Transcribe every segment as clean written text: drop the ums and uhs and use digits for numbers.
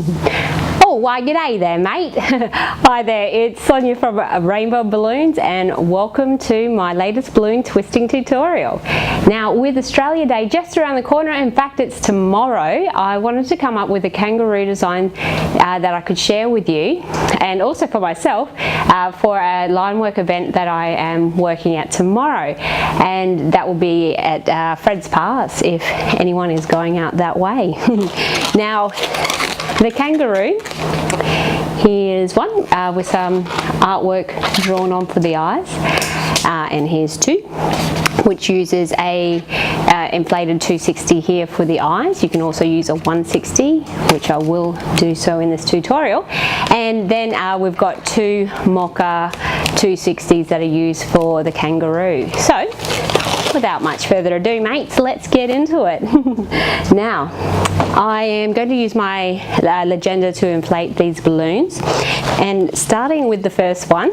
Oh, why g'day there, mate. Hi there, it's Sonia from Rainbow Balloons and welcome to my latest balloon twisting tutorial. Now, with Australia Day just around the corner, in fact it's tomorrow, I wanted to come up with a kangaroo design that I could share with you and also for myself for a line work event that I am working at tomorrow, and that will be at Fred's Pass if anyone is going out that way. Now, the kangaroo, here's one with some artwork drawn on for the eyes, and here's two, which uses a inflated 260 here for the eyes. You can also use a 160, which I will do so in this tutorial. And then we've got two mocha 260s that are used for the kangaroo. So, without much further ado, mates, let's get into it. Now, I am going to use my legenda to inflate these balloons, and starting with the first one.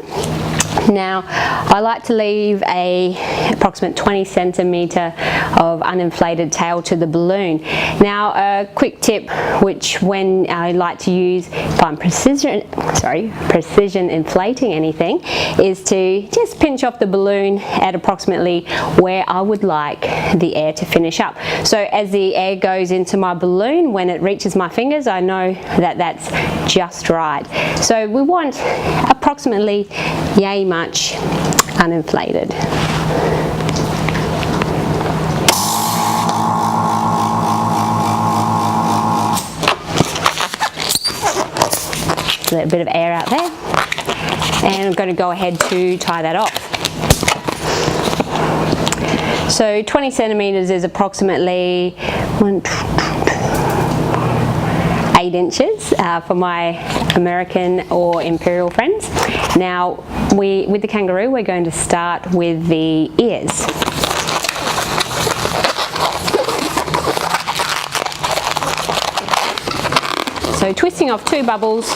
Now, I like to leave a approximate 20 centimeter of uninflated tail to the balloon. Now, a quick tip, which when I like to use if I'm precision inflating anything, is to just pinch off the balloon at approximately where I would like the air to finish up. So as the air goes into my balloon, when it reaches my fingers, I know that that's just right. So we want approximately yay much uninflated. A little bit of air out there, and I'm going to go ahead to tie that off. So 20 centimeters is approximately 8 inches for my American or imperial friends. Now, with the kangaroo, we're going to start with the ears. So twisting off 2 bubbles,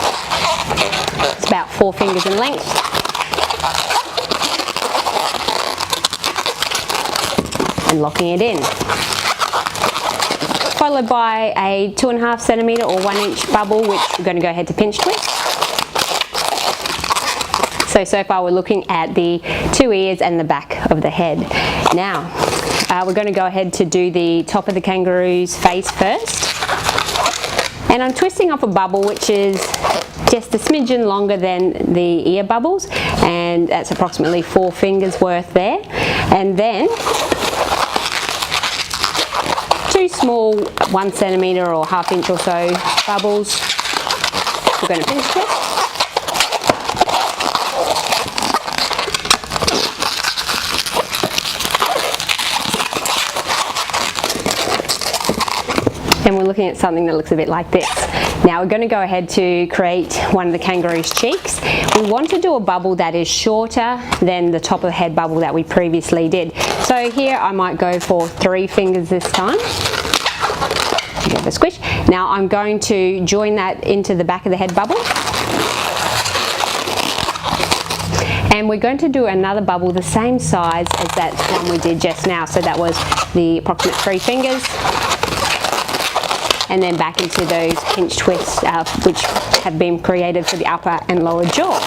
it's about 4 fingers in length. And locking it in. Followed by a 2.5 centimeter or 1 inch bubble, which we're going to go ahead to pinch twist. So far we're looking at the 2 ears and the back of the head. Now, we're going to go ahead to do the top of the kangaroo's face first. And I'm twisting off a bubble which is just a smidgen longer than the ear bubbles, and that's approximately 4 fingers worth there. And then 2 small 1 centimeter or 1/2 inch or so bubbles we're going to pinch twist. And we're looking at something that looks a bit like this. Now we're going to go ahead to create one of the kangaroo's cheeks. We want to do a bubble that is shorter than the top of the head bubble that we previously did. So here I might go for 3 fingers this time. Give it a squish. Now I'm going to join that into the back of the head bubble. And we're going to do another bubble the same size as that one we did just now. So that was the approximate 3 fingers. And then back into those pinch twists which have been created for the upper and lower jaw.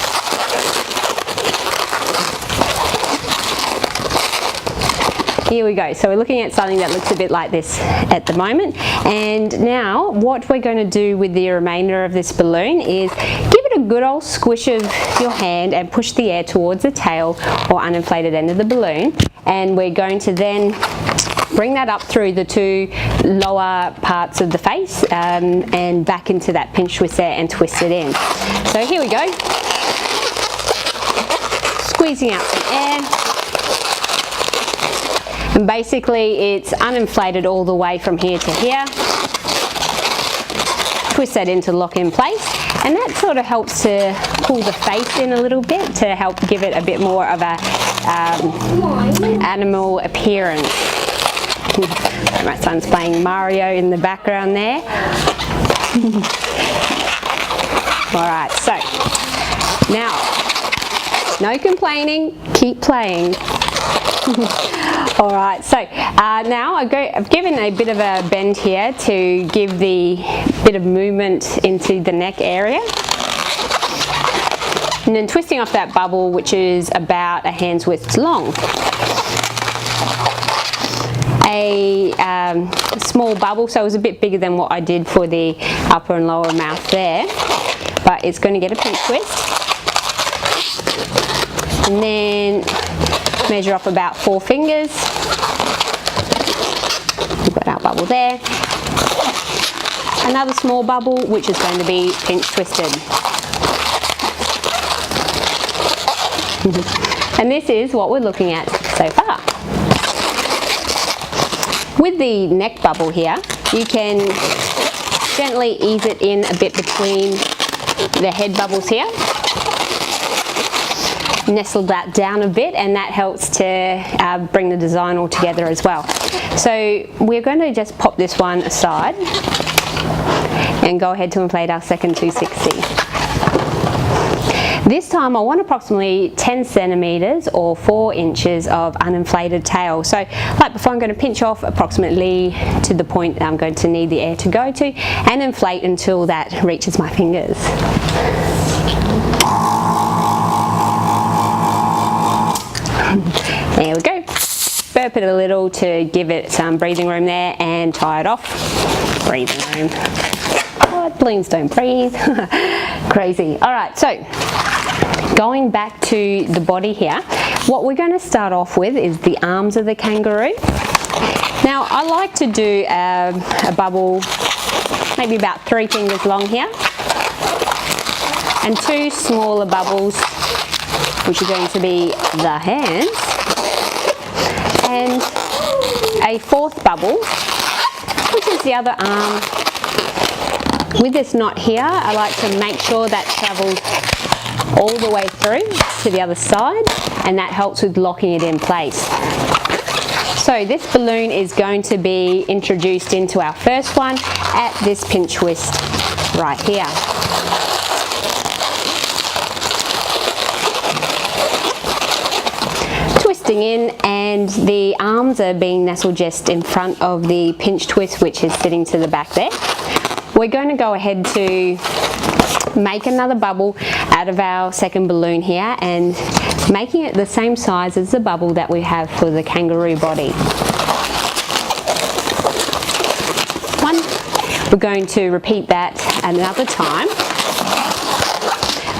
Here we go. So we're looking at something that looks a bit like this at the moment. And now what we're going to do with the remainder of this balloon is give it a good old squish of your hand and push the air towards the tail or uninflated end of the balloon. And we're going to then bring that up through the 2 lower parts of the face and back into that pinch twist there and twist it in. So here we go. Squeezing out some air. And basically it's uninflated all the way from here to here. Twist that in to lock in place. And that sort of helps to pull the face in a little bit to help give it a bit more of a animal appearance. My son's playing Mario in the background there. Alright, so now, no complaining, keep playing. Alright, so now I've given a bit of a bend here to give the bit of movement into the neck area. And then twisting off that bubble, which is about a hand's width long. A small bubble, so it was a bit bigger than what I did for the upper and lower mouth there, but it's going to get a pinch twist. And then measure off about 4 fingers. We've got our bubble there. Another small bubble, which is going to be pinch twisted. And this is what we're looking at so far. With the neck bubble here, you can gently ease it in a bit between the head bubbles here. Nestle that down a bit, and that helps to bring the design all together as well. So we're going to just pop this one aside and go ahead to inflate our second 260. This time I want approximately 10 centimeters or 4 inches of uninflated tail. So like before, I'm going to pinch off approximately to the point that I'm going to need the air to go to and inflate until that reaches my fingers. There we go. Burp it a little to give it some breathing room there and tie it off. Breathing room. What? Balloons don't breathe. Crazy. Alright, so going back to the body here, what we're going to start off with is the arms of the kangaroo. Now I like to do a bubble maybe about 3 fingers long here, and 2 smaller bubbles, which are going to be the hands, and a 4th bubble, which is the other arm. With this knot here, I like to make sure that travels all the way through to the other side, and that helps with locking it in place. So this balloon is going to be introduced into our first one at this pinch twist right here. Twisting in, and the arms are being nestled just in front of the pinch twist, which is sitting to the back there. We're going to go ahead to make another bubble out of our second balloon here, and making it the same size as the bubble that we have for the kangaroo body. We're going to repeat that another time.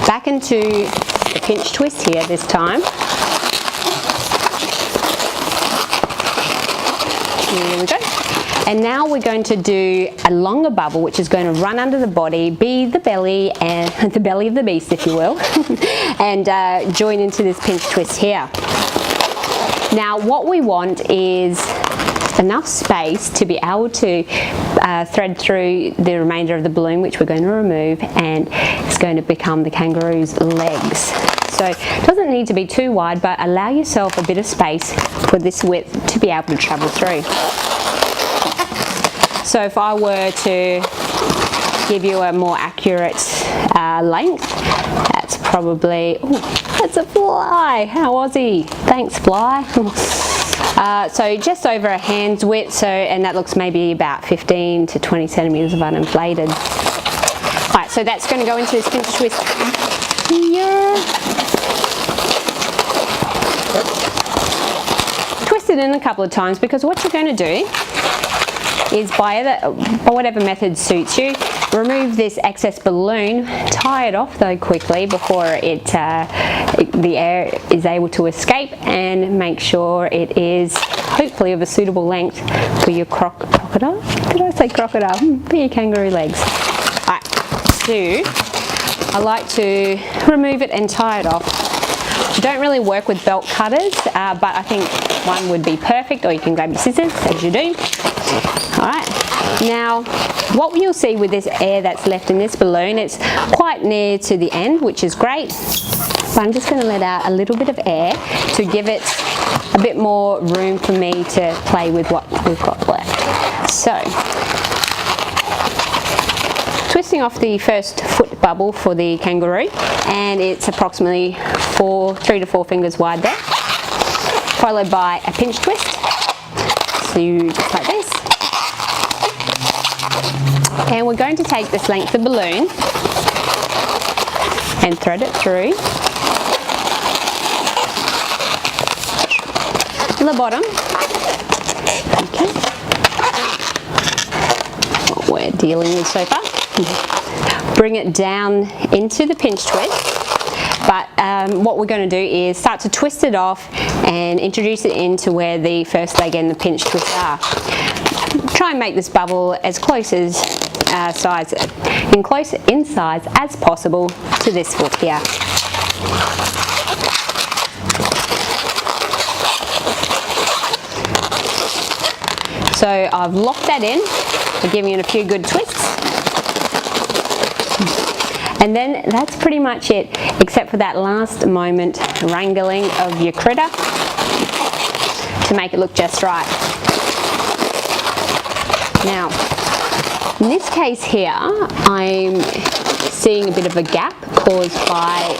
Back into the pinch twist here this time. Here we go. And now we're going to do a longer bubble, which is going to run under the body, be the belly and the belly of the beast, if you will, and join into this pinch twist here. Now what we want is enough space to be able to thread through the remainder of the balloon, which we're going to remove, and it's going to become the kangaroo's legs. So it doesn't need to be too wide, but allow yourself a bit of space for this width to be able to travel through. So if I were to give you a more accurate length, that's probably, ooh, that's a fly. How was he? Thanks, fly. So just over a hand's width, so, and that looks maybe about 15 to 20 centimeters of uninflated. Alright, so that's going to go into this pinch twist here. Twist it in a couple of times, because what you're going to do is, by whatever method suits you, remove this excess balloon, tie it off though quickly before the air is able to escape, and make sure it is hopefully of a suitable length for your crocodile? Did I say crocodile? For your kangaroo legs. Alright, so I like to remove it and tie it off. I don't really work with belt cutters, but I think one would be perfect, or you can grab your scissors as you do. Alright, now what you'll see with this air that's left in this balloon, it's quite near to the end, which is great. But I'm just going to let out a little bit of air to give it a bit more room for me to play with what we've got left. So, twisting off the first foot bubble for the kangaroo, and it's approximately 3 to 4 fingers wide there, followed by a pinch twist. to just like this. And we're going to take this length of balloon and thread it through the bottom. Okay. What we're dealing with so far. Bring it down into the pinch twist. But what we're going to do is start to twist it off and introduce it into where the first leg and the pinch twist are. Try and make this bubble as close as in size as possible to this foot here. So I've locked that in, we're giving it a few good twists. And then that's pretty much it, except for that last moment wrangling of your critter to make it look just right. Now, in this case here, I'm seeing a bit of a gap caused by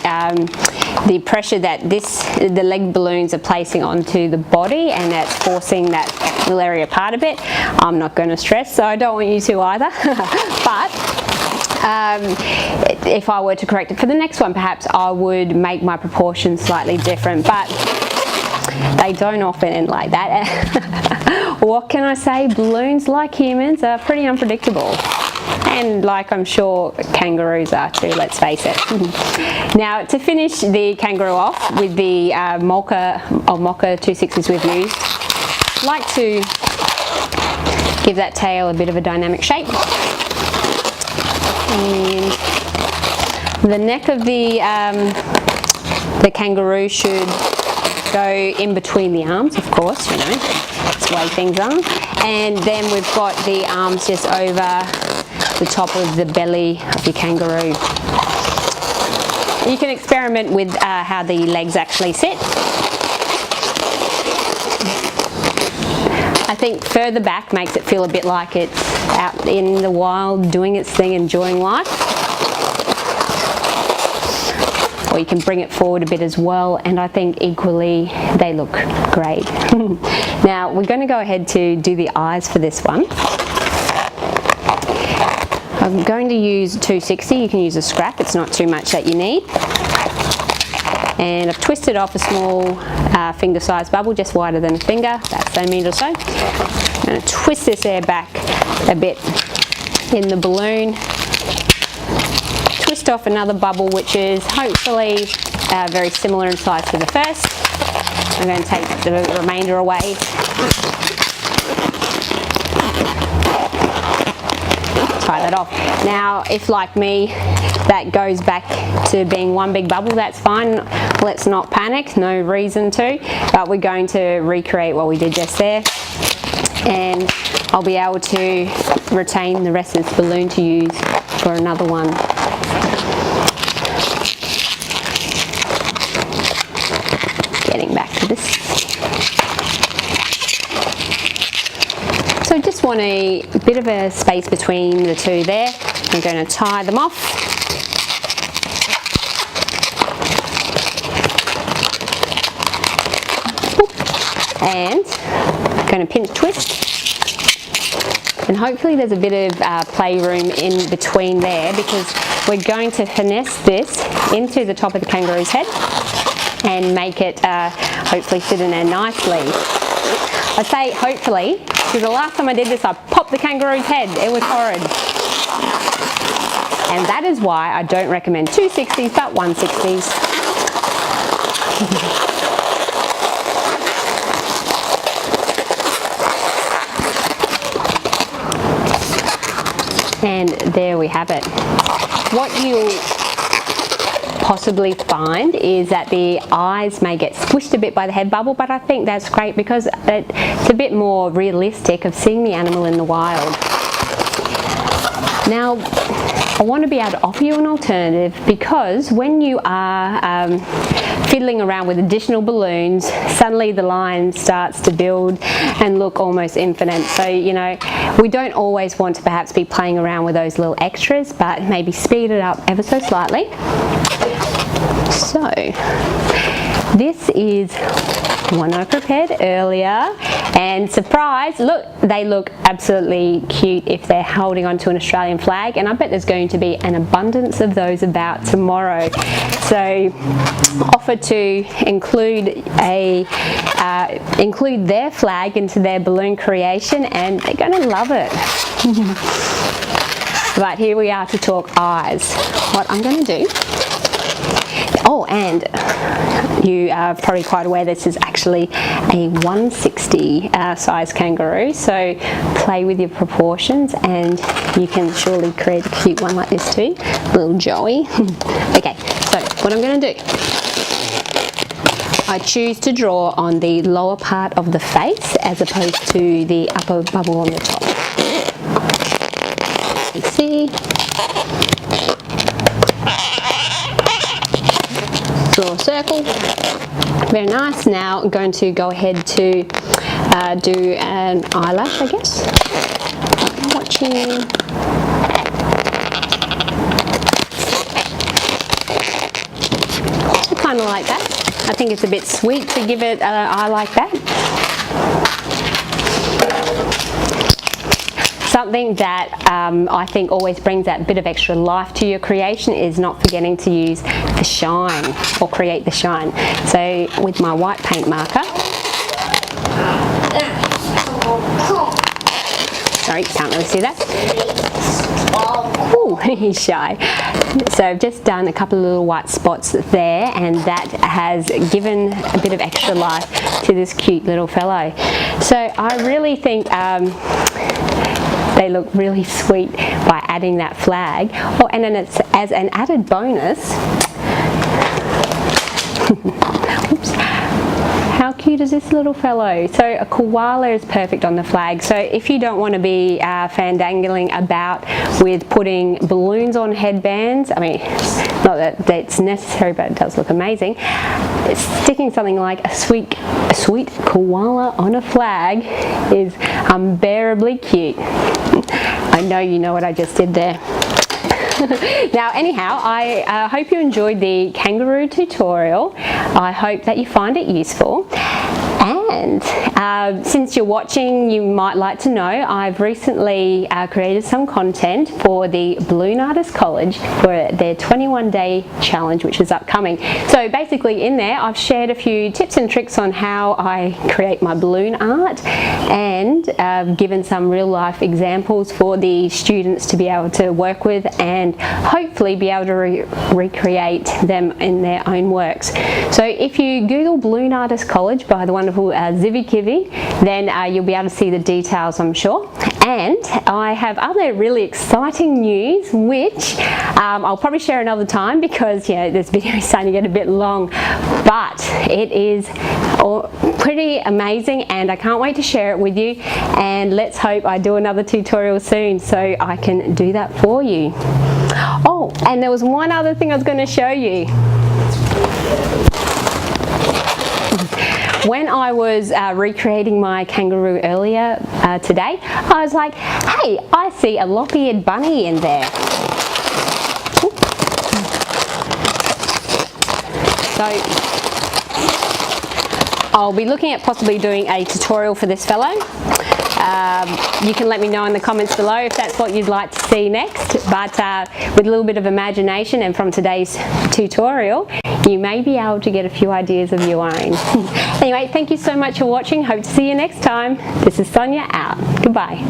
the pressure that the leg balloons are placing onto the body, and that's forcing that little area apart a bit. I'm not going to stress, so I don't want you to either. But if I were to correct it for the next one, perhaps I would make my proportions slightly different, but they don't often end like that. What can I say? Balloons, like humans, are pretty unpredictable. And like I'm sure kangaroos are too, let's face it. Now, to finish the kangaroo off with the Mocha 260s we've used, I'd like to give that tail a bit of a dynamic shape. And the neck of the kangaroo should go in between the arms, of course, you know, that's the way things are. And then we've got the arms just over the top of the belly of your kangaroo. You can experiment with how the legs actually sit. I think further back makes it feel a bit like it's out in the wild doing its thing, enjoying life. Or you can bring it forward a bit as well, and I think equally they look great. Now we're going to go ahead to do the eyes for this one. I'm going to use 260, you can use a scrap, it's not too much that you need. And I've twisted off a small finger sized bubble, just wider than a finger, about the same meter or so. I'm going to twist this air back a bit in the balloon. Twist off another bubble which is hopefully very similar in size to the first. I'm going to take the remainder away. Tie that off. Now, if like me, that goes back to being one big bubble, that's fine. Let's not panic, no reason to, but we're going to recreate what we did just there. And I'll be able to retain the rest of this balloon to use for another one. Getting back to this. So just want a bit of a space between the two there. I'm going to tie them off. And I'm going to pinch twist. And hopefully there's a bit of playroom in between there, because we're going to finesse this into the top of the kangaroo's head and make it hopefully fit in there nicely. I say hopefully because the last time I did this I popped the kangaroo's head. It was horrid. And that is why I don't recommend 260s but 160s. And there we have it. What you'll possibly find is that the eyes may get squished a bit by the head bubble, but I think that's great because it's a bit more realistic of seeing the animal in the wild. Now, I want to be able to offer you an alternative, because when you are fiddling around with additional balloons, suddenly the line starts to build and look almost infinite. So, you know, we don't always want to perhaps be playing around with those little extras, but maybe speed it up ever so slightly. So, this is one I prepared earlier, and surprise, look, they look absolutely cute if they're holding onto an Australian flag, and I bet there's going to be an abundance of those about tomorrow. So offer to include their flag into their balloon creation, and they're going to love it. But here we are to talk eyes. What I'm going to do, oh, and you are probably quite aware this is actually a 160 size kangaroo, so play with your proportions and you can surely create a cute one like this too, little Joey. Okay, so what I'm going to do, I choose to draw on the lower part of the face as opposed to the upper bubble on the top. You see? Draw a circle. Very nice. Now I'm going to go ahead to do an eyelash, I guess. I'm watching. I kind of like that. I think it's a bit sweet to give it an eye like that. Something that I think always brings that bit of extra life to your creation is not forgetting to use the shine or create the shine. So with my white paint marker, sorry, can't really see that. Ooh, he's shy. So I've just done a couple of little white spots there, and that has given a bit of extra life to this cute little fellow. So I really think they look really sweet by adding that flag. Oh, and then it's as an added bonus. Oops. How cute is this little fellow? So a koala is perfect on the flag. So if you don't want to be fandangling about with putting balloons on headbands, I mean, not that that's necessary, but it does look amazing. Sticking something like a sweet koala on a flag is unbearably cute. I know you know what I just did there. Now anyhow, I hope you enjoyed the kangaroo tutorial. I hope that you find it useful. And since you're watching, you might like to know I've recently created some content for the Balloon Artist College for their 21-day challenge, which is upcoming. So basically in there I've shared a few tips and tricks on how I create my balloon art, and given some real life examples for the students to be able to work with and hopefully be able to recreate them in their own works. So if you Google Balloon Artist College by the wonderful Zivy Kivy, then you'll be able to see the details, I'm sure. And I have other really exciting news, which I'll probably share another time because this video is starting to get a bit long, but it is pretty amazing and I can't wait to share it with you, and let's hope I do another tutorial soon so I can do that for you. Oh, and there was one other thing I was going to show you. When I was recreating my kangaroo earlier today, I was like, hey, I see a lop-eared bunny in there. So I'll be looking at possibly doing a tutorial for this fellow. You can let me know in the comments below if that's what you'd like to see next, but with a little bit of imagination and from today's tutorial, you may be able to get a few ideas of your own. Anyway, thank you so much for watching. Hope to see you next time. This is Sonia out. Goodbye.